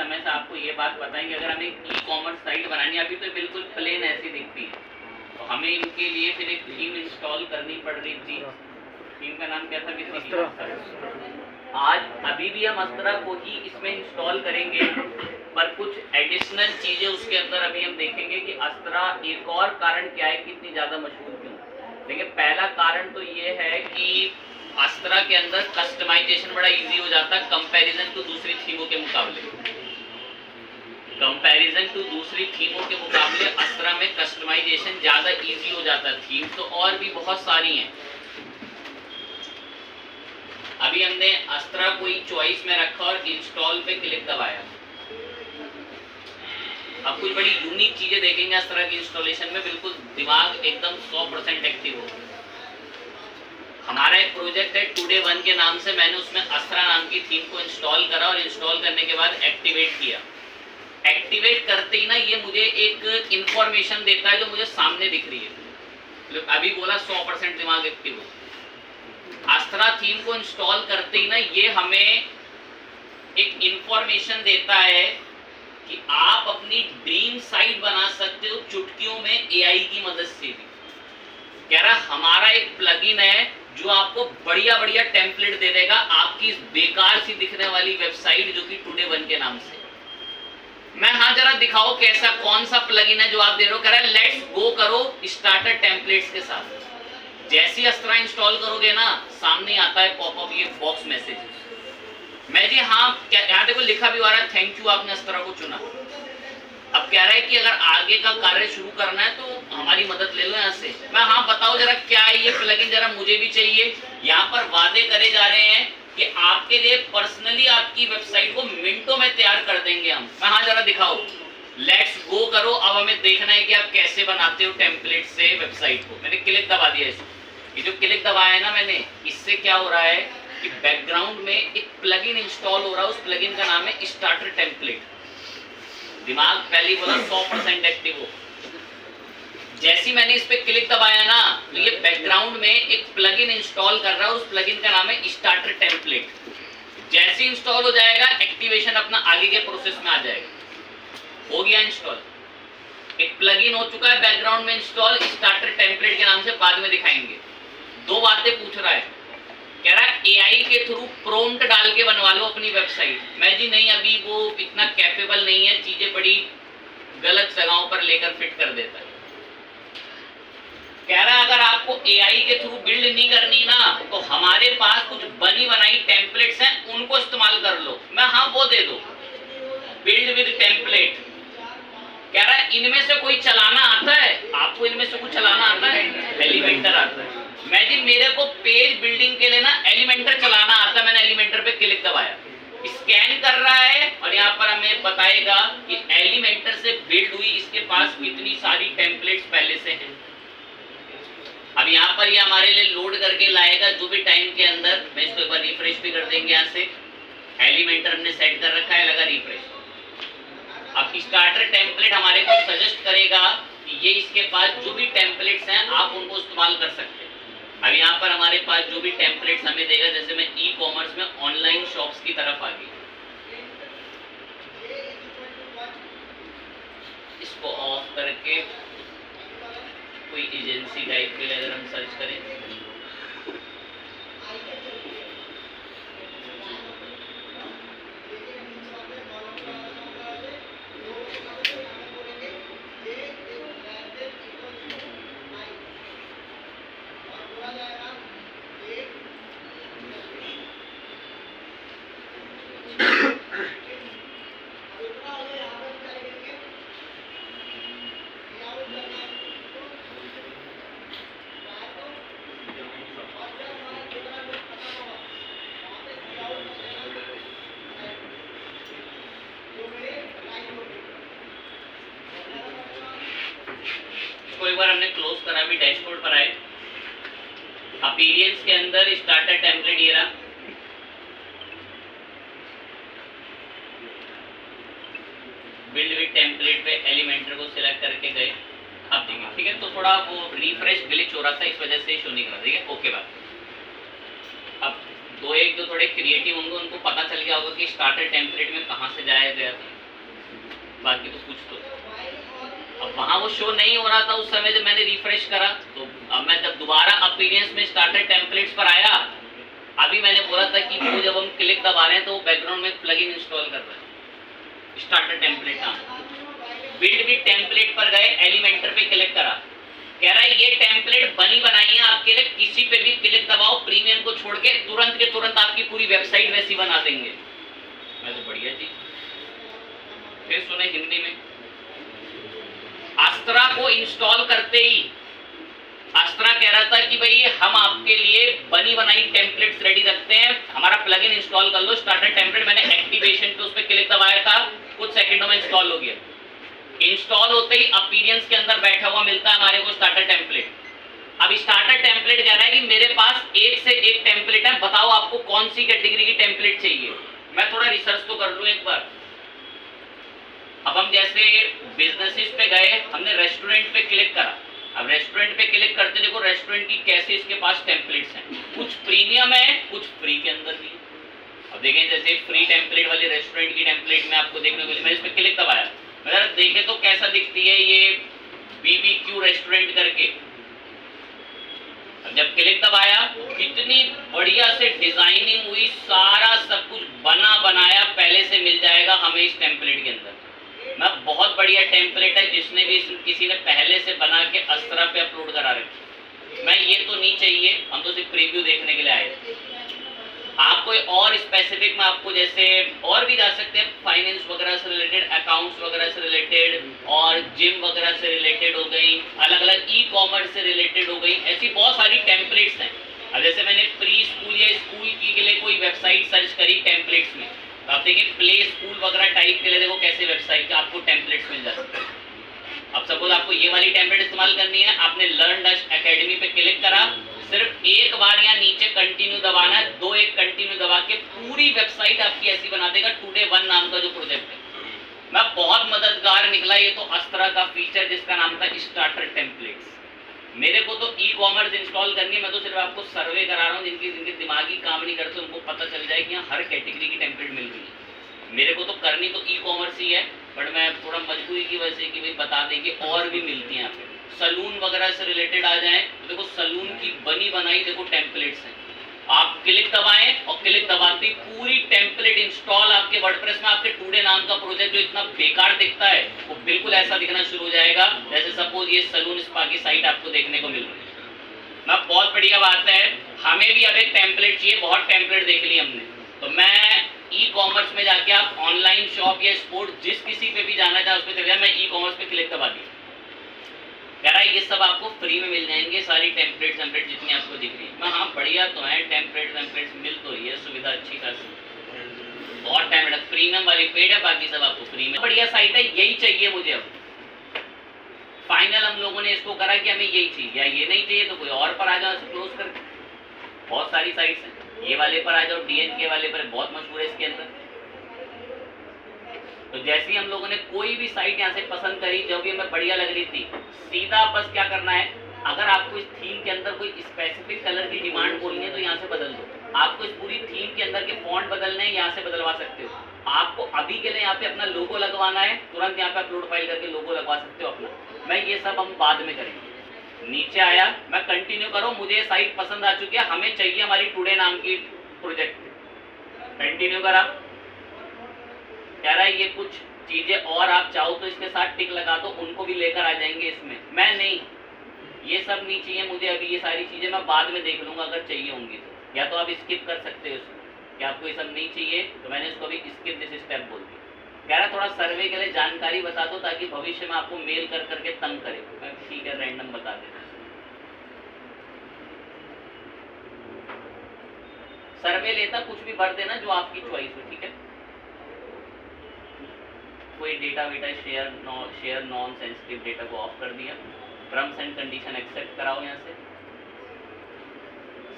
समय से आपको ये बात पता है कि अगर हमें ई कॉमर्स साइट बनानी है, अभी तो बिल्कुल प्लेन ऐसी दिखती है, तो हमें इनके लिए फिर एक थीम इंस्टॉल करनी पड़ रही थी। थीम का नाम क्या था? आज अभी भी हम अस्त्रा को ही इसमें इंस्टॉल करेंगे, पर कुछ एडिशनल चीजें उसके अंदर अभी हम देखेंगे कि अस्त्रा एक और कारण क्या है कि इतनी ज्यादा मशहूर क्यों। देखिए, पहला कारण तो ये है कि अस्त्रा के अंदर कस्टमाइजेशन बड़ा इजी हो जाता है कंपैरिजन टू दूसरी थीमों के मुकाबले। कंपैरिजन टू दूसरी थीमों के मुकाबले अस्त्रा में कस्टमाइजेशन ज्यादा इजी हो जाता है। थीम तो और भी बहुत सारी हैं। अभी हमने अस्त्रा कोई चॉइस में रखा और इंस्टॉल पे क्लिक दबाया। अब कुछ बड़ी यूनिक चीजें देखेंगे अस्त्रा की इंस्टॉलेशन में, बिल्कुल दिमाग एकदम 100% एक्टिव हो। हमारा एक प्रोजेक्ट है टुडे वन के नाम से, मैंने उसमें अस्त्रा नाम की थीम को इंस्टॉल करा और इंस्टॉल करने के बाद एक्टिवेट किया। एक्टिवेट करते ही ना ये मुझे एक इंफॉर्मेशन देता है जो मुझे सामने दिख रही है। अभी बोला 100% दिमाग एक्टिव हो। अस्त्रा थीम को इंस्टॉल करते ही ना ये हमें एक इंफॉर्मेशन देता है कि आप अपनी ड्रीम साइट बना सकते हो चुटकियों में एआई की मदद से भी। कह रहा हमारा एक प्लगइन है जो आपको बढ़िया बढ़िया टेम्पलेट दे देगा आपकी इस बेकार सी दिखने वाली वेबसाइट जो कि टुडे वन के नाम से। मैं हाँ जरा दिखाओ कैसा कौन सा प्लगइन है जो आप दे रहे हो। कह रहा है लेट्स गो करो स्टार्टर टेम्पलेट्स के साथ। जैसे ही अस्त्रा इंस्टॉल करोगे ना सामने आता है पॉपअप ये बॉक्स मैसेज। मैं जी हाँ, यहाँ देखो लिखा भी हो रहा है थैंक यू आपने अस्त्रा को चुना। अब कह रहा है कि अगर आगे का कार्य शुरू करना है तो हमारी मदद ले लो यहाँ से। मैं हाँ बताओ जरा क्या है ये प्लगइन, जरा मुझे भी चाहिए। यहाँ पर वादे करे जा रहे हैं कि आपके लिए पर्सनली आपकी वेबसाइट को मिनटों में तैयार कर देंगे हम। मैं हाँ जरा दिखाओ, लेट्स गो करो। अब हमें देखना है कि आप कैसे बनाते हो टेम्पलेट से वेबसाइट को। मैंने क्लिक दबा दिया इसको। ये जो क्लिक दबाया है ना मैंने, इससे क्या हो रहा है कि बैकग्राउंड में एक प्लगइन इंस्टॉल हो रहा है। उस प्लगइन का नाम है स्टार्टर टेम्पलेट। दिमाग पहले ही बोला 100% एक्टिव हो। जैसे मैंने इस पे क्लिक दबाया ना तो ये बैकग्राउंड में एक प्लगइन इंस्टॉल कर रहा है। उस प्लगइन का नाम है स्टार्टर टेम्पलेट। जैसे इंस्टॉल हो जाएगा एक्टिवेशन अपना आगे के प्रोसेस में आ जाएगा। हो गया इंस्टॉल, एक प्लगइन हो चुका है बैकग्राउंड में इंस्टॉल स्टार्टर टेम्पलेट के नाम से। बाद में दिखाएंगे। दो बातें पूछ रहा है, कह रहा है एआई के थ्रू प्रॉम्प्ट डाल के बनवा लो अपनी वेबसाइट। मैं जी नहीं, अभी वो इतना कैपेबल नहीं है, चीजें बड़ी गलत जगहों पर लेकर फिट कर देता है। कह रहा है अगर आपको एआई के थ्रू बिल्ड नहीं करनी ना तो हमारे पास कुछ बनी बनाई टेम्पलेट्स हैं उनको इस्तेमाल कर लो। मैं हाँ वो दे दो, बिल्ड विद टेम्पलेट। कह रहा है इनमें से कोई चलाना आता है आपको? इनमें से कुछ चलाना आता है? एलिमेंटर आता है। मैं जी मेरे को पेज बिल्डिंग के लिए ना एलिमेंटर चलाना आता है। मैंने एलिमेंटर पे क्लिक दबाया, स्कैन कर रहा है और यहाँ पर हमें बताएगा कि एलिमेंटर से बिल्ड हुई इसके पास कितनी सारी टेम्पलेट्स पहले से हैं। अब यहाँ पर ये हमारे लिए लोड करके लाएगा जो भी टाइम के अंदर। मैं इसको एक बार रिफ्रेश भी कर देंगे। यहाँ से एलिमेंटर हमने सेट कर रखा है, लगा रिफ्रेश। अब स्टार्टर टेम्पलेट हमारे को सजेस्ट करेगा कि ये इसके पास जो भी टेम्पलेट्स हैं आप उनको इस्तेमाल कर सकते हैं। अब यहाँ पर हमारे पास जो भी टेम्पलेट्स हमें देगा, जैसे मैं ई कॉमर्स में ऑनलाइन शॉप्स की तरफ आ गई, इसको ऑफ करके कोई एजेंसी टाइप के लिए अगर हम सर्च करें एक बार हमने क्लोज करा, भी डैशबोर्ड पर आए। अपीयरेंस के अंदर स्टार्टर टेम्पलेट ये रहा। बिल्ड विद टेम्पलेट पे एलिमेंटर को सिलेक्ट करके गए। अब देखिए ठीक है, तो थोड़ा वो रिफ्रेश ग्लिच हो रहा था इस वजह से शो नहीं कर रहा। ठीक है, ओके बात। अब दो एक जो थोड़े क्रिएटिव होंगे उनको पता चल गया होगा कि स्टार्टर टेम्पलेट में कहाँ से जाया गया था। कुछ तो। अब वहाँ वो शो नहीं हो रहा था उस समय, जब मैंने रिफ्रेश करा तो अब मैं जब दोबारा अपीरियंस में स्टार्टर टेम्पलेट्स पर आया, अभी मैंने बोला था कि वो जब हम क्लिक दबा रहे हैं तो वो बैकग्राउंड में प्लगइन इंस्टॉल कर रहा है स्टार्टर टेम्पलेट का। बिल्ड विद टेम्पलेट पर गए, एलिमेंटर पे क्लिक करा, कह रहा है ये टेम्पलेट बनी बनाई है आपके लिए, किसी पे भी क्लिक दबाओ प्रीमियम को छोड़ के, तुरंत के तुरंत आपकी पूरी वेबसाइट वैसी बना देंगे। मैं तो बढ़िया चीज। फिर सुने हिंदी में, अस्त्रा को इंस्टॉल करते ही अस्त्रा कह रहा था कि भाई हम आपके लिए बनी बनाई टेम्पलेट्स रेडी रखते हैं, हमारा प्लगइन इंस्टॉल कर लो स्टार्टर टेम्पलेट। मैंने एक्टिवेशन पे उस पर क्लिक दबाया था, कुछ सेकंडों में इंस्टॉल हो गया। इंस्टॉल होते ही अपीरियंस के अंदर बैठा हुआ मिलता है हमारे को स्टार्टर टेम्पलेट। अब स्टार्टर टेम्पलेट कह रहा है कि मेरे पास एक से एक टेम्पलेट है, बताओ आपको कौन सी कैटेगरी की टेम्पलेट चाहिए। मैं थोड़ा रिसर्च तो कर लूं एक बार। अब हम जैसे बिजनेसेस पे गए, हमने रेस्टोरेंट पे क्लिक करा। अब रेस्टोरेंट पे क्लिक करते देखो रेस्टोरेंट की कैसे इसके पास टेम्पलेट्स हैं, कुछ प्रीमियम है कुछ फ्री के अंदर भी। अब देखें जैसे फ्री टेम्पलेट वाली रेस्टोरेंट की टेम्पलेट में आपको देखने को मिली, मैंने इस पे क्लिक दबाया, अगर देखे तो कैसा दिखती है ये BBQ रेस्टोरेंट करके। जब क्लिक दबाया कितनी बढ़िया से डिजाइनिंग हुई, सारा सब कुछ बना बनाया पहले से मिल जाएगा हमें इस टेम्पलेट के अंदर। मैं बहुत बढ़िया टेम्पलेट है, जिसने भी किसी ने पहले से बना के अस्त्रा पे अपलोड करा रखी। मैं ये तो नहीं चाहिए, हम तो सिर्फ प्रीव्यू देखने के लिए आए थे। आप कोई और स्पेसिफिक में आपको जैसे और भी जा सकते हैं, फाइनेंस वगैरह से रिलेटेड, अकाउंट्स वगैरह से रिलेटेड, और जिम वगैरह से रिलेटेड हो गई, अलग अलग ई-कॉमर्स से रिलेटेड हो गई, ऐसी बहुत सारी टेम्पलेट्स हैं। अब जैसे मैंने प्री स्कूल या स्कूल के लिए कोई वेबसाइट सर्च करी टेम्पलेट्स में, तो आप देखिए प्ले स्कूल वगैरह टाइप के लिए देखो कैसे वेबसाइट के आपको टेम्पलेट्स मिल जाते हैं। अब सपोज आपको ये वाली टेम्पलेट इस्तेमाल करनी है, आपने लर्न डैश एकेडमी पे क्लिक करा, सिर्फ एक बार यहाँ नीचे कंटिन्यू दबाना है, 2-1 कंटिन्यू दबा के पूरी वेबसाइट आपकी ऐसी बना देगा। टुडे 1 नाम का जो प्रोजेक्ट है, मैं बहुत मददगार निकला ये तो अस्त्रा का फीचर जिसका नाम था स्टार्टर टेम्पलेट्स। मेरे को तो ई-कॉमर्स इंस्टॉल करनी है, मैं तो सिर्फ आपको सर्वे करा रहा हूँ, जिनके दिमागी काम नहीं करते उनको पता चल जाए कि यहाँ हर कैटेगरी की टेम्पलेट मिल रही है। मेरे को तो करनी तो ई-कॉमर्स ही है, बट मैं थोड़ा मजबूरी की वजह से कि भाई बता दें कि और भी मिलती हैं यहाँ पे। सलून वगैरह से रिलेटेड आ जाएं तो देखो सलून की बनी बनाई देखो टेम्पलेट्स हैं, आप क्लिक दबाएं और क्लिक दबाते ही पूरी टेम्पलेट इंस्टॉल आपके वर्डप्रेस में। आपके टुडे नाम का प्रोजेक्ट जो इतना बेकार दिखता है वो बिल्कुल ऐसा दिखना शुरू हो जाएगा जैसे सपोज ये सलून स्पा की साइट आपको देखने को मिल रही है ना। बहुत बढ़िया बात है, हमें भी अब एक टेम्पलेट चाहिए, बहुत टेम्पलेट देख ली हमने। तो मैं ई-कॉमर्स में जाके आप ऑनलाइन शॉप या स्पोर्ट जिस किसी पे भी जाना चाहे उस पर चले जाए, मैं ई-कॉमर्स पे क्लिक दबा दिया, कह रहा है ये सब आपको फ्री में मिल जाएंगे, सारी टेम्पलेट जितनी आपको दिख रही है। मैं हाँ बढ़िया तो है, टेम्पलेट मिल तो रही है, सुविधा अच्छी खासी, बहुत टेम्पलेट प्रीमियम वाली पेड है, बाकी सब आपको फ्री में। बढ़िया साइट है, यही चाहिए मुझे। अब फाइनल हम लोगों ने इसको करा कि हमें यही चाहिए, या ये नहीं चाहिए तो कोई और पर आ जाओ, क्लोज कर। बहुत सारी साइट्स हैं, ये वाले पर आ जाओ, DNK वाले पर बहुत मशहूर है इसके अंदर। तो जैसे ही हम लोगों ने कोई भी साइट यहाँ से पसंद करी, जो भी हमें बढ़िया लग रही थी, सीधा बस क्या करना है, अगर आपको इस थीम के अंदर कोई स्पेसिफिक कलर की डिमांड बोलनी है तो यहाँ से बदल दो। आपको इस पूरी थीम के अंदर के फॉन्ट बदलने हैं, यहाँ से बदलवा सकते हो। आपको अभी के लिए यहाँ पे अपना लोगो लगवाना है, तुरंत यहाँ पे अपलोड फाइल करके लोगो लगवा सकते हो अपना। मैं ये सब हम बाद में करेंगे। नीचे आया, मैं कंटिन्यू करो, मुझे साइट पसंद आ चुकी है, हमें चाहिए हमारी टुडे नाम की प्रोजेक्ट। कंटिन्यू करा, कह रहा है ये कुछ चीजें और आप चाहो तो इसके साथ टिक लगा दो, उनको भी लेकर आ जाएंगे इसमें। मैं नहीं, ये सब नहीं चाहिए मुझे अभी, ये सारी चीजें मैं बाद में देख लूंगा अगर चाहिए होंगी तो, या तो आप स्किप कर सकते हो इसको कि आपको ये सब नहीं चाहिए, तो मैंने इसको अभी स्किप दिस स्टेप बोल दिया। कह रहा थोड़ा सर्वे के लिए जानकारी बता दो ताकि भविष्य में आपको मेल कर करके तंग करे। मैं ठीक है रैंडम बता देता हूँ। सर्वे लेता कुछ भी भर देना जो आपकी चॉइस हो, ठीक है। कोई डेटा वेटा शेयर नॉन सेंसिटिव डेटा को ऑफ कर दिया। टर्म्स एंड कंडीशन एक्सेप्ट कराओ यहाँ से।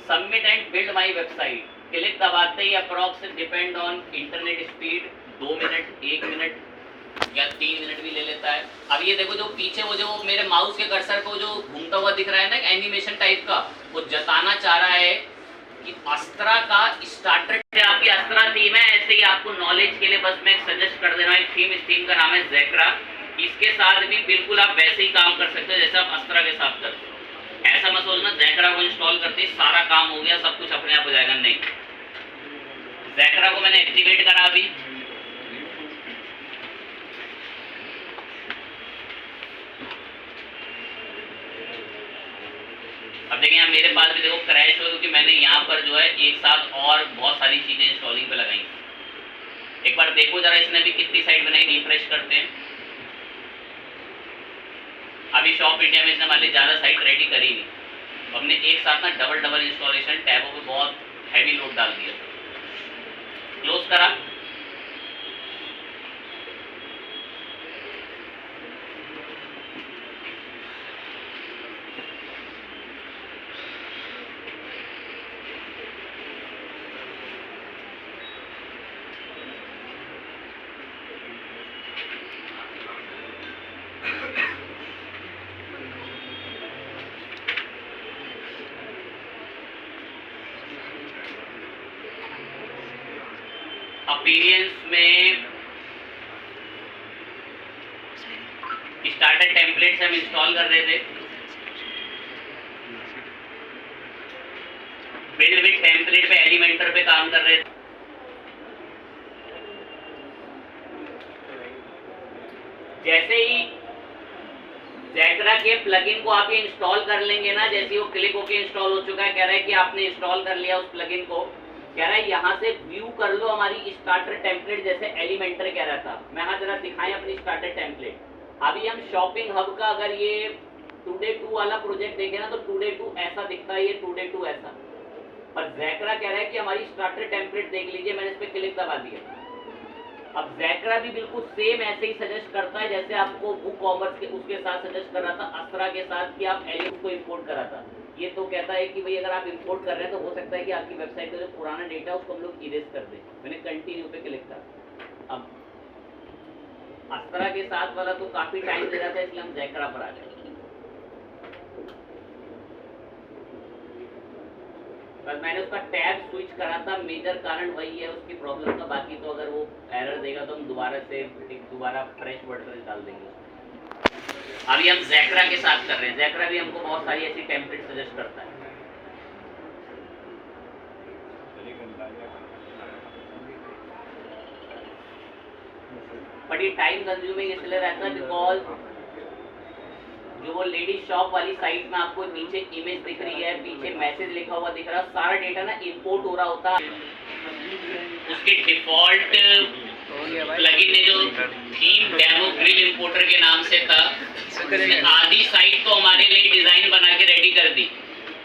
Submit and build my website, click दबाते ही approx depend on internet speed 2 minute 1 minute या 3 मिनट भी ले लेता है। अब ये देखो जो पीछे वो जो मेरे माउस के कर्सर को जो घूमता हुआ दिख रहा है ना एनिमेशन टाइप का, वो जताना चाह रहा है कि अस्त्रा का स्टार्टर आपकी अस्त्रा थीम है। ऐसे ही आपको नॉलेज के लिए बस मैं सजेस्ट कर दे रहा हूँ एक थीम, इस थीम का नाम है ज़ेक्रा। इसके साथ भी बिल्कुल आप वैसे ही काम कर सकते हो जैसे आप अस्त्रा के साथ करते हो। ऐसा मत सोचना जैकरा को इंस्टॉल करते ही सारा काम हो गया, सब कुछ अपने आप हो जाएगा, नहीं। जैकरा को मैंने एक्टिवेट करा अभी, अब देखिए यहाँ मेरे पास भी देखो क्रैश हुआ क्योंकि मैंने यहाँ पर जो है एक साथ और बहुत सारी चीजें इंस्टॉलिंग पे लगाई। एक बार देखो जरा इसने भी कितनी साइट बनाई, रिफ्रेश करते हैं। अभी शॉप इंडिया में इसने हमारे ज्यादा साइट रेडी करी नहीं, हमने एक साथ ना डबल इंस्टॉलेशन टैबों पे बहुत हैवी लोड डाल दिया। क्लोज करा, अपीरियंस में स्टार्टर टेम्पलेट्स हम इंस्टॉल कर रहे थे, बिल्ड विद टेम्पलेट पे एलिमेंटर पे काम कर रहे थे। जैसे ही जैकरा के प्लगइन को आप ये इंस्टॉल कर लेंगे ना, जैसे ही वो क्लिक होके इंस्टॉल हो चुका है, कह रहा है कि आपने इंस्टॉल कर लिया उस प्लगइन को, कह रहा है यहाँ से व्यू कर लो हमारी स्टार्टर टेम्पलेट, जैसे एलिमेंटर कह रहा था। मैं यहाँ जरा दिखाएं अपनी स्टार्टर टेम्पलेट। अभी हम शॉपिंग हब का अगर ये टुडे 2 वाला प्रोजेक्ट देखें ना तो टुडे 2 ऐसा दिखता है, ये टुडे 2 ऐसा। और जैकरा कह रहा है कि हमारी स्टार्टर टेम्पलेट देख लीजिए, मैंने इस पे क्लिक दबा दिया। अब जैकरा भी बिल्कुल सेम ऐसे ही सजेस्ट करता है जैसे आपको बुक कॉमर्स के उसके साथ सजेस्ट कर रहा था, अस्त्रा के साथ कि आप एलिमेंट को इंपोर्ट करा था। ये तो कहता है कि भाई अगर आप इंपोर्ट कर रहे हैं तो हो सकता है कि आपकी वेबसाइट का जो पुराना डेटा है उसको हम लोग इरेज कर दें। मैंने कंटिन्यू पे क्लिक करा। अब अस्त्रा के साथ वाला तो काफी टाइम ले रहा था, इसलिए हम जैकरा पर आ गए। बस मैंने उसका टैब स्विच करा था, मेजर कारण वही है उसकी प्रॉब्लम का। बाकी तो अगर वो एरर देगा तो हम दोबारा फ्रेश वर्डप्रेस डाल देंगे। अभी हम जैकरा के साथ कर रहे हैं। जैकरा भी हमको बहुत सारी ऐसी टेम्पलेट सजेस्ट करता है। बड़ी टाइम कंज्यूमिंग इसलिए रहता है बिकॉज जो वो लेडीज शॉप वाली साइट में आपको नीचे इमेज दिख रही है, पीछे मैसेज लिखा हुआ दिख रहा है, सारा डेटा ना इंपोर्ट हो रहा होता है। उसके डिफॉल्ट प्लगइन ने जो थीम डेमो ग्रिड इंपोर्टर के नाम से था, उसने आधी साइट तो हमारे लिए डिजाइन बना के रेडी कर दी।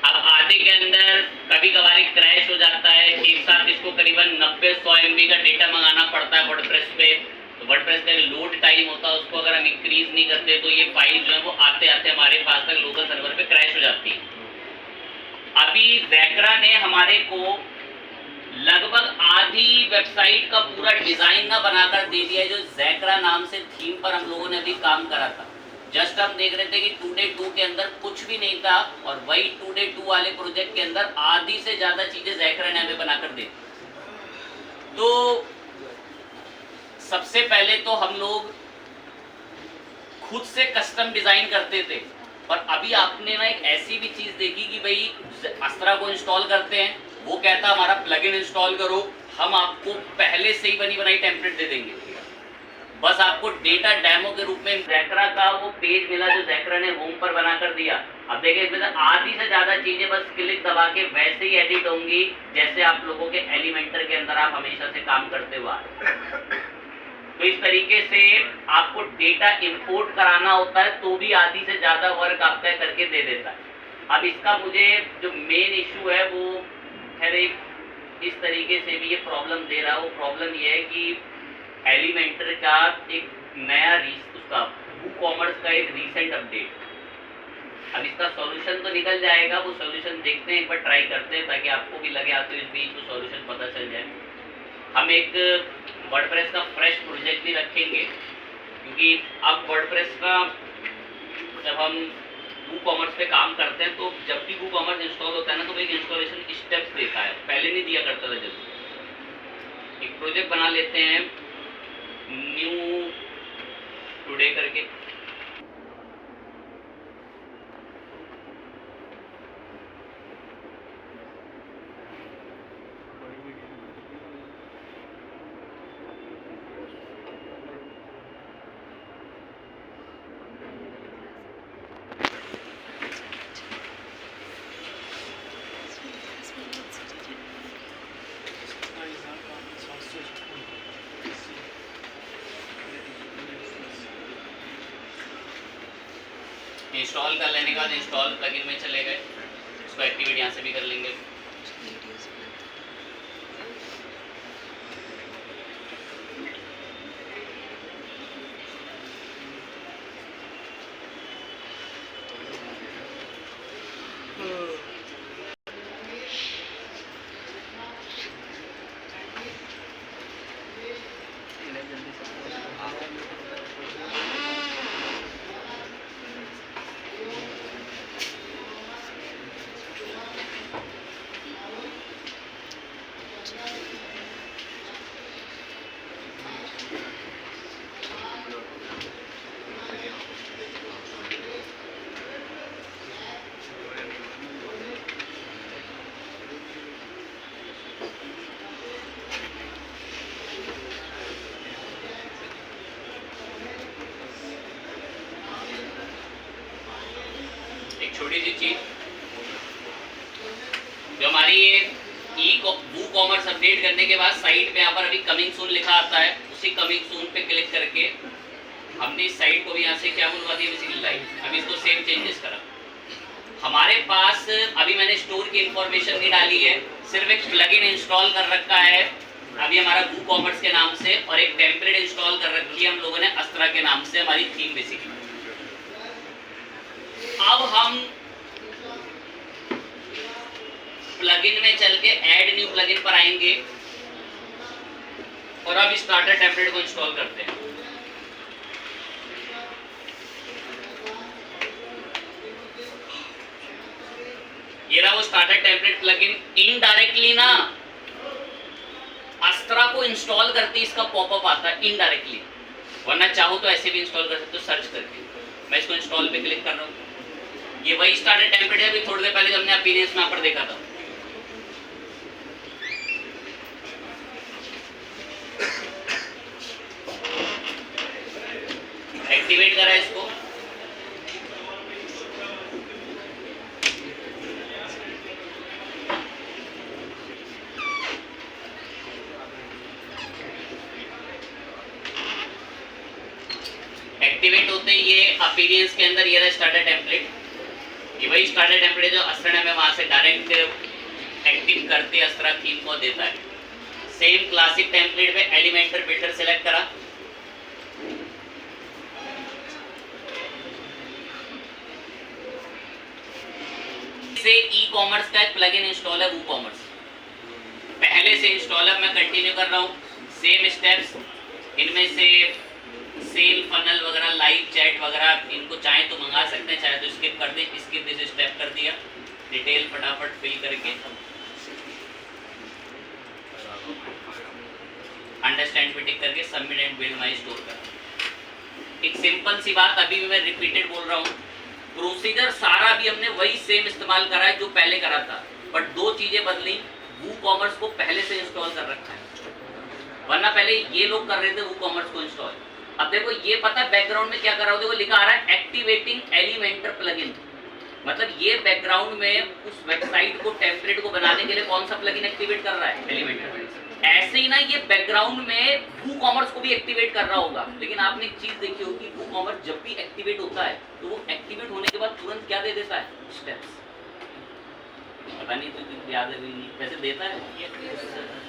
अब आधे के अंदर कभी कभार क्रैश हो जाता है, एक साथ इसको करीबन 90-100 MB का डेटा मंगाना पड़ता है वर्डप्रेस पे। तो वर्डप्रेस का लोड टाइम होता है, उसको अगर हम इंक्रीज नहीं करते तो ये फाइल जो है वो आते आते हमारे पास तक लोकल सर्वर पे क्रैश हो जाती है। अभी जैकरा ने हमारे को लगभग आधी वेबसाइट का पूरा डिजाइन ना बनाकर दे दिया है, जो जैकरा नाम से थीम पर हम लोगों ने अभी काम करा था। जस्ट हम देख रहे थे कि टुडे 2 के अंदर कुछ भी नहीं था, और वही टुडे 2 वाले प्रोजेक्ट के अंदर आधी से ज्यादा चीजें जैकरा ने हमें बनाकर दी। तो सबसे पहले तो हम लोग खुद से कस्टम डिजाइन करते थे, और अभी आपने ना एक ऐसी भी चीज देखी कि भाई अस्त्रा को इंस्टॉल करते हैं, वो कहता है हमारा प्लगइन इंस्टॉल करो, हम आपको पहले से ही बनी बनाई टेम्पलेट दे देंगे, बस आपको डेटा डेमो के रूप में जैकरा का वो पेज मिला जो जैकरा ने होम पर बनाकर दिया। अब देखिए इसमें आधी से ज्यादा चीजें बस क्लिक दबा के वैसे ही एडिट होंगी जैसे आप लोगों के एलिमेंटर के अंदर आप हमेशा से काम करते हुए आ रहे। तो इस तरीके से आपको डेटा इंपोर्ट कराना होता है तो भी आधी से ज्यादा वर्क आपका करके दे देता है। अब इसका मुझे जो मेन इशू है वो खैर एक इस तरीके से भी ये प्रॉब्लम दे रहा है। वो प्रॉब्लम ये है कि एलिमेंटर का एक नया उसका बुक कॉमर्स का एक रीसेंट अपडेट, अब इसका सॉल्यूशन तो निकल जाएगा, वो सॉल्यूशन देखते हैं, एक बार ट्राई करते हैं ताकि आपको भी लगे आपको इस बीच में सॉल्यूशन पता चल जाए। हम एक वर्डप्रेस का फ्रेश प्रोजेक्ट भी रखेंगे, क्योंकि अब वर्डप्रेस का जब हम बुक कॉमर्स पे काम करते हैं तो जब भी बुक कॉमर्स इंस्टॉल होता है ना तो एक इंस्टॉलेशन स्टेप्स देता है, पहले नहीं दिया करता था। जल्दी एक प्रोजेक्ट बना लेते हैं न्यू टुडे करके। इंस्टॉल कर लेने के बाद इंस्टॉल प्लगइन में चले गए, इसको एक्टिवेट यहाँ से भी कर लेंगे। छोटी सी चीज जो हमारी ये वू कॉमर्स अपडेट करने के बाद साइट पे यहाँ पर अभी कमिंग सून लिखा आता है, उसी कमिंग सून पे क्लिक करके हमने इस साइट को भी यहाँ से क्या बुलवा दिया, बेसिकली लाइव। अभी इसको सेव चेंजेस करा। हमारे पास अभी मैंने स्टोर की इंफॉर्मेशन नहीं डाली है, सिर्फ एक प्लगइन इंस्टॉल कर रखा है अभी हमारा वू कॉमर्स के नाम से, और एक टेम्पलेट इंस्टॉल कर रखी है हम लोगों ने अस्त्रा के नाम से, हमारी थीम बेसिकली। अब हम प्लगइन में चल के ऐड न्यू प्लगइन पर आएंगे और अब स्टार्टर टेम्पलेट को इंस्टॉल करते हैं। ये रहा वो स्टार्टर टेम्पलेट प्लगइन। इनडायरेक्टली ना अस्त्रा को इंस्टॉल करते इसका पॉपअप आता है इनडायरेक्टली, वरना चाहो तो ऐसे भी इंस्टॉल कर सकते हो सर्च करके। मैं इसको इंस्टॉल पे क्लिक कर रहा हूँ। ये वही स्टार्टर टेम्पलेट है, अभी थोड़ी देर पहले हमने अपीयरेंस में यहाँ पर देखा था। एक्टिवेट करा इसको। एक्टिवेट होते ही ये अपीयरेंस के अंदर ये रहा स्टार्टर टेम्पलेट। ये वही स्टार्टर टेम्पलेट जो अस्त्रा में वहां से डायरेक्ट एक्टिव करते अस्त्रा थीम को देता है। सेम क्लासिक टेम्पलेट पे एलिमेंटर बिल्डर सेलेक्ट करा। से ई कॉमर्स का एक प्लगइन इंस्टॉल है, वू कॉमर्स पहले से इंस्टॉल है, मैं कंटिन्यू कर रहा हूँ। सेम स्टेप्स, इनमें से सेल फनल वगैरह लाइव चैट वगैरह इनको चाहे तो मंगा सकते हैं, चाहे तो स्किप कर दें। स्किप दिस स्टेप कर दिया, डिटेल फटाफट फिल करके अंडरस्टैंड पे टिक करके submit and build my store कर। एक सिंपल सी बात अभी भी मैं रिपीटेड बोल रहा हूँ, प्रोसीजर सारा भी हमने वही सेम इस्तेमाल करा है जो पहले करा था, बट दो चीजें बदली। वू कॉमर्स को पहले से इंस्टॉल कर रखा है, वरना पहले ये लोग कर रहे थे वू कॉमर्स को इंस्टॉल। अब देखो ये पता है बैकग्राउंड में क्या कर रहा हो, देखो लिखा आ रहा है एक्टिवेटिंग एलिमेंटर प्लगइन, मतलब ये बैकग्राउंड में उस वेबसाइट को टेम्पलेट को बनाने के लिए कौन सा प्लगइन एक्टिवेट कर रहा है, एलिमेंटर। ऐसे ही ना ये बैकग्राउंड में वू कॉमर्स को भी एक्टिवेट कर रहा होगा। लेकिन आपने एक चीज देखी होगी, वू कॉमर्स जब भी एक्टिवेट होता है तो वो एक्टिवेट होने के बाद तुरंत क्या दे देता है, स्टेप्स। पता नहीं तो याद है नहीं, कैसे देता है,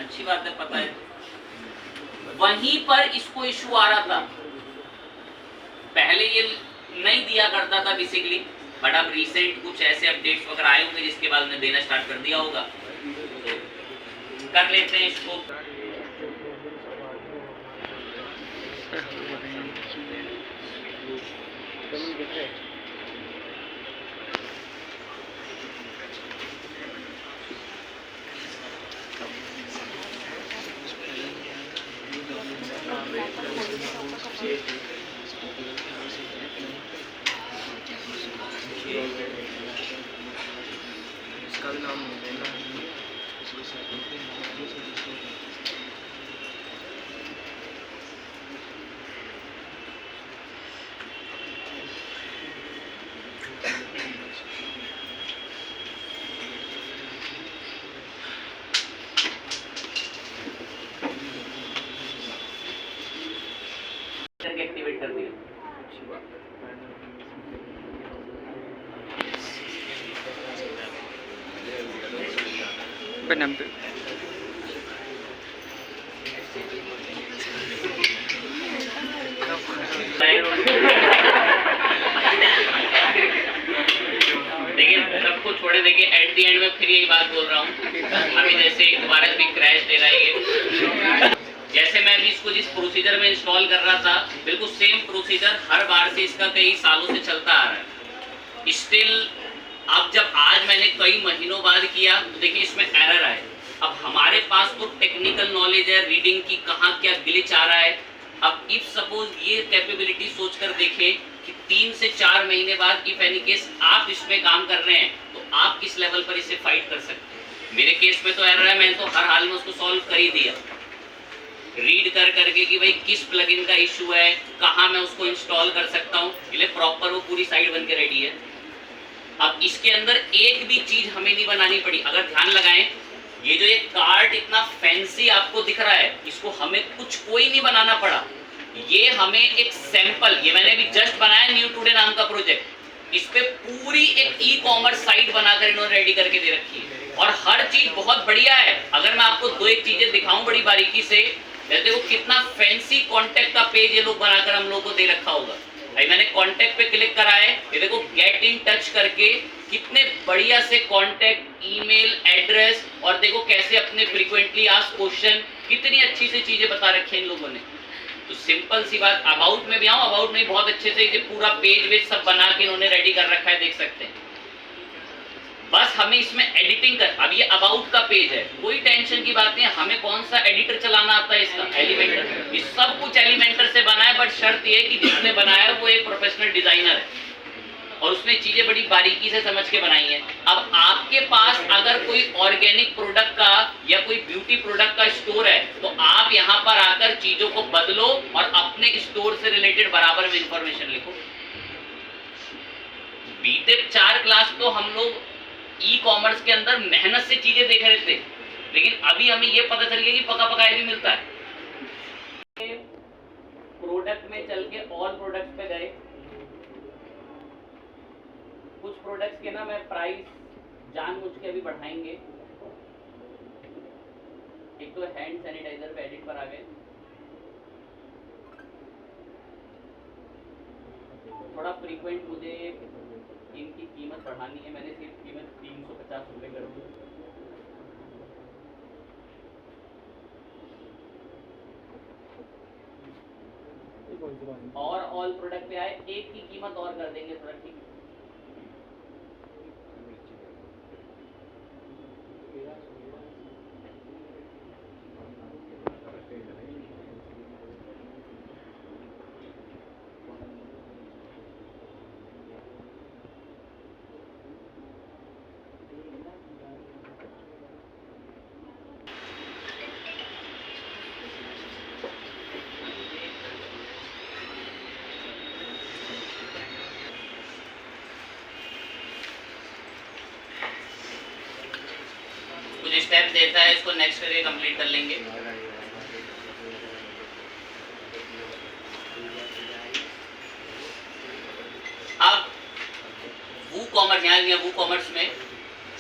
अच्छी बात है, पता है। वहीं पर इसको इशू आ रहा था, पहले ये नहीं दिया करता था बेसिकली, बट अब रिसेंट कुछ ऐसे अपडेट्स वगैरह आए होंगे जिसके बाद उन्हें देना स्टार्ट कर दिया होगा। तो कर लेते हैं इसको। Benambi. देखिए सबको छोड़े, देखिए एट द एंड में फिर यही बात बोल रहा हूँ। अभी जैसे दोबारा भी क्रैश दे रहा है ये, जैसे मैं भी इसको जिस प्रोसीजर में इंस्टॉल कर रहा था, बिल्कुल सेम प्रोसीजर हर बार से इसका कई सालों से चलता आ रहा है। स्टिल अब जब आज मैंने कई महीनों बाद किया तो देखिए इसमें एरर आए। अब हमारे पास तो टेक्निकल नॉलेज है रीडिंग की, कहाँ क्या ग्लिच आ रहा है। अब इफ सपोज ये कैपेबिलिटी सोच कर देखें कि 3 से 4 महीने बाद इफ एनी केस आप इसमें काम कर रहे हैं तो आप किस लेवल पर इसे फाइट कर सकते हैं। मेरे केस में तो एरर है, मैंने तो हर हाल में उसको सॉल्व कर ही दिया, रीड कर करके कि भाई किस प्लगइन का इशू है, कहाँ मैं उसको इंस्टॉल कर सकता हूँ, इसलिए प्रॉपर वो पूरी साइट बन के रेडी है। अब इसके अंदर एक भी चीज हमें नहीं बनानी पड़ी। अगर ध्यान लगाएं, ये जो एक कार्ड इतना फैंसी आपको दिख रहा है, इसको हमें कुछ कोई नहीं बनाना पड़ा। ये हमें एक सैंपल, ये मैंने भी जस्ट बनाया न्यू टुडे नाम का प्रोजेक्ट, इस पे पूरी एक ई कॉमर्स साइट बनाकर इन्होंने रेडी करके दे रखी है और हर चीज बहुत बढ़िया है। अगर मैं आपको 2-1 चीजें दिखाऊं बड़ी बारीकी से, देखो कितना फैंसी कॉन्टेक्ट का पेज ये लोग बनाकर हम लोग को दे रखा होगा। भाई मैंने कॉन्टेक्ट पे क्लिक करा है, ये देखो गेट इन टच करके कितने बढ़िया से कॉन्टेक्ट, ईमेल एड्रेस और देखो कैसे अपने फ्रीक्वेंटली आस्क्ड क्वेश्चन, कितनी अच्छी सी चीजें बता रखी हैं इन लोगों ने। तो सिंपल सी बात, अबाउट में भी आऊं, अबाउट में बहुत अच्छे से ये पूरा पेज वेज सब बना के इन्होंने रेडी कर रखा है, देख सकते हैं। बस हमें इसमें एडिटिंग कर, अब ये अबाउट का पेज है, कोई टेंशन की बात नहीं है। हमें कौन सा एडिटर चलाना आता है इसका, एलिमेंटर। ये सब कुछ एलिमेंटर से बना है, बट शर्त ये है कि जिसने बनाया वो एक प्रोफेशनल डिजाइनर है और उसने चीजें बड़ी बारीकी से समझ के बनाई है। अब आपके पास अगर कोई ऑर्गेनिक प्रोडक्ट का या कोई ब्यूटी प्रोडक्ट का स्टोर है तो आप यहाँ पर आकर चीजों को बदलो और अपने स्टोर से रिलेटेड बराबर में इंफॉर्मेशन लिखो। बीते 4 क्लास तो हम लोग ई कॉमर्स के अंदर मेहनत से चीजें देख रहे थे, लेकिन अभी हमें ये पता चल गया कि पका पकाया भी मिलता है। प्रोडक्ट में चल के ऑल प्रोडक्ट्स पे गए, कुछ प्रोडक्ट्स के ना मैं प्राइस जानबूझ के अभी बढ़ाएंगे। एक तो हैंड सैनिटाइजर पे एडिट पर आ गए, थोड़ा फ्रीक्वेंट मुझे इनकी कीमत बढ़ानी है, मैंने सिर्फ कीमत 350 रुपये कर दी। और ऑल प्रोडक्ट पे आए, एक की कीमत और कर देंगे थोड़ा, ठीक है। कुछ स्टेप देता है, इसको नेक्स्ट करके कंप्लीट कर लेंगे। अब वू कॉमर्स, यहाँ वू कॉमर्स में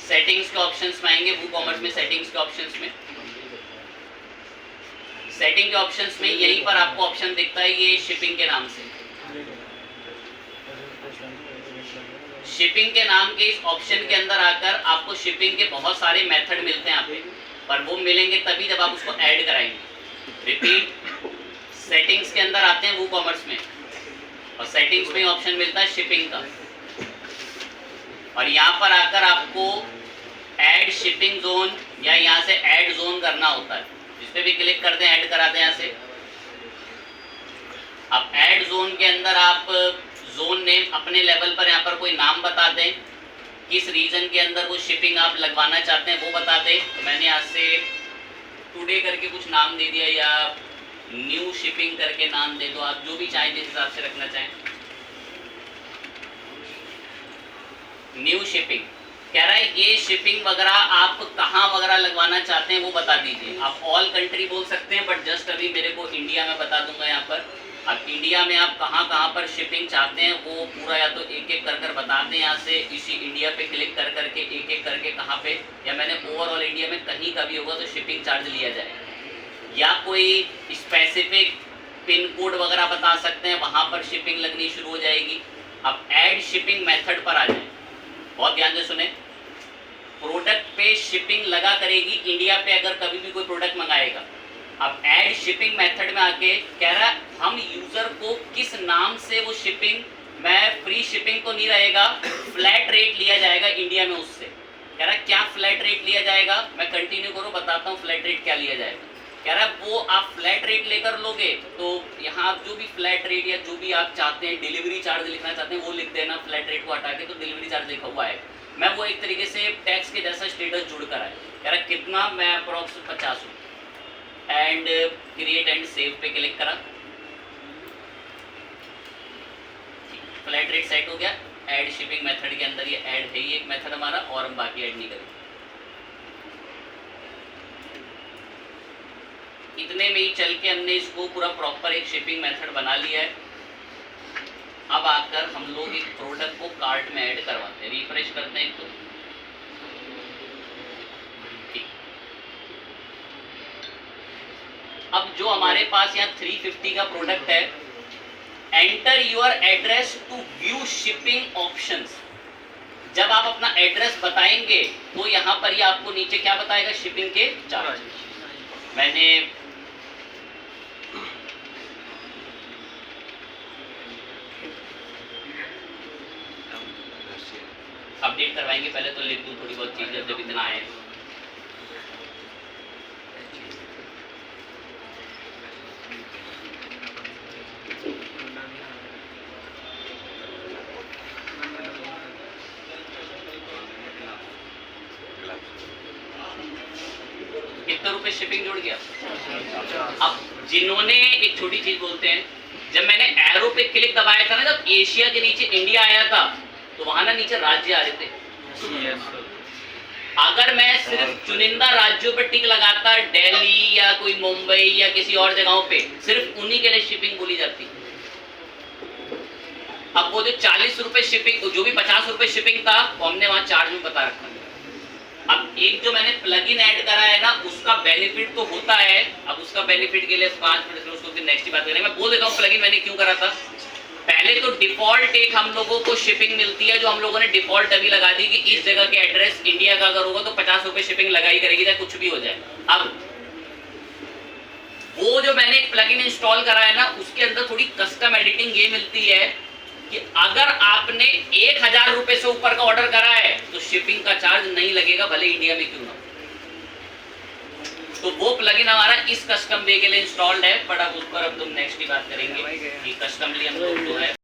सेटिंग्स के ऑप्शंस में आएंगे। वू कॉमर्स में सेटिंग्स के ऑप्शंस में, सेटिंग के ऑप्शंस में यहीं पर आपको ऑप्शन दिखता है ये शिपिंग के नाम से। शिपिंग के नाम के इस ऑप्शन के अंदर आकर आपको शिपिंग के बहुत सारे मेथड मिलते हैं यहाँ पे, पर वो मिलेंगे तभी जब आप उसको ऐड कराएंगे। रिपीट, सेटिंग्स के अंदर आते हैं वो कॉमर्स में और सेटिंग्स में ऑप्शन मिलता है शिपिंग का, और यहाँ पर आकर आपको ऐड शिपिंग जोन या यहाँ से ऐड जोन करना होता है। जिस पे भी क्लिक करते हैं ऐड कराते हैं यहाँ से। अब ऐड जोन के अंदर आप जोन नेम अपने लेवल पर यहाँ पर कोई नाम बता दें, किस रीजन के अंदर वो शिपिंग आप लगवाना चाहते हैं वो बता दें। तो मैंने यहाँ से टुडे करके कुछ नाम दे दिया या न्यू शिपिंग करके नाम दे दो, आप जो भी चाहें जिस हिसाब से रखना चाहें। न्यू शिपिंग कह रहा है ये शिपिंग वगैरह आप कहाँ वगैरह लगवाना चाहते हैं वो बता दीजिए। आप ऑल कंट्री बोल सकते हैं, बट जस्ट अभी मेरे को इंडिया में बता दूंगा। यहाँ पर आप इंडिया में आप कहाँ कहाँ पर शिपिंग चाहते हैं वो पूरा या तो एक एक कर बताते हैं यहाँ से इसी इंडिया पे क्लिक कर करके एक एक करके कहाँ पे, या मैंने ओवरऑल इंडिया में कहीं का भी होगा तो शिपिंग चार्ज लिया जाए, या कोई स्पेसिफिक पिन कोड वगैरह बता सकते हैं वहाँ पर शिपिंग लगनी शुरू हो जाएगी। अब ऐड शिपिंग मेथड पर आ जाए, बहुत ध्यान से सुने। प्रोडक्ट पे शिपिंग लगा करेगी इंडिया पे अगर कभी भी कोई प्रोडक्ट मंगाएगा। अब ऐड शिपिंग मेथड में आके कह रहा है हम यूजर को किस नाम से वो शिपिंग, मैं फ्री शिपिंग तो नहीं रहेगा, फ्लैट रेट लिया जाएगा इंडिया में उससे। कह रहा है क्या फ्लैट रेट लिया जाएगा, मैं कंटिन्यू करूँ बताता हूँ फ्लैट रेट क्या लिया जाएगा। कह रहा है वो आप फ्लैट रेट लेकर लोगे तो यहाँ आप जो भी फ्लैट रेट या जो भी आप चाहते हैं डिलीवरी चार्ज लिखना चाहते हैं वो लिख देना, फ्लैट रेट को हटा के तो डिलीवरी चार्ज लिखा हुआ है। मैं वो एक तरीके से टैक्स के जैसा स्टेटस जुड़ कर आए। कह रहा कितना, मैं approx 50 and create and save पे क्लिक करा, फ्लैट रेट सेट हो गया। ऐड शिपिंग मेथड के अंदर ये ऐड है ही एक मेथड हमारा, और हम बाकी ऐड नहीं करेंगे। इतने में ही चल के हमने इसको पूरा प्रॉपर एक शिपिंग मेथड बना लिया है। अब आकर हम लोग एक प्रोडक्ट को कार्ट में ऐड करवाते हैं, रिफ्रेश करते हैं तो अब जो हमारे पास यहाँ 350 का प्रोडक्ट है, enter your address to view shipping options. जब आप अपना एड्रेस बताएंगे तो यहाँ पर ही आपको नीचे क्या बताएगा, शिपिंग के चार्ज। मैंने अपडेट करवाएंगे, पहले तो लिख दूं थोड़ी बहुत चीजें जब इतना आए। कितने रुपए शिपिंग जुड़ गया। अब जिन्होंने एक छोटी चीज बोलते हैं, जब मैंने एरो पे क्लिक दबाया था ना, जब एशिया के नीचे इंडिया आया था तो वहां ना नीचे राज्य आ रहे थे। अगर मैं सिर्फ चुनिंदा राज्यों पे टिक लगाता, दिल्ली या कोई मुंबई या किसी और जगहों पे, सिर्फ उन्हीं के लिए शिपिंग बोली जाती। अब वो जो 40 रुपए शिपिंग, जो भी 50 रुपए शिपिंग था वो हमने वहां चार्ज में बता रखा। अब एक जो मैंने प्लगइन ऐड करा है ना, उसका बेनिफिट तो होता है। अब उसका बेनिफिट के लिए 5 मिनट में उसको नेक्स्ट बात करेंगे। मैं बोल देता हूँ प्लगइन मैंने क्यों करा था। पहले तो डिफॉल्ट एक हम लोगों को शिपिंग मिलती है, जो हम लोगों ने डिफॉल्ट अभी लगा दी कि इस जगह के एड्रेस इंडिया का अगर होगा तो 50 रुपए शिपिंग लगाई करेगी, चाहे कुछ भी हो जाए। अब वो जो मैंने एक प्लगइन इंस्टॉल करा है ना, उसके अंदर थोड़ी कस्टम एडिटिंग ये मिलती है कि अगर आपने 1000 रुपए से ऊपर का ऑर्डर करा है तो शिपिंग का चार्ज नहीं लगेगा, भले इंडिया में क्यों ना। तो वो प्लगइन हमारा इस कस्टम वे के लिए इंस्टॉल्ड है, बट अब उस पर अब तुम नेक्स्ट ही बात करेंगे कि कस्टमली हम लोग जो है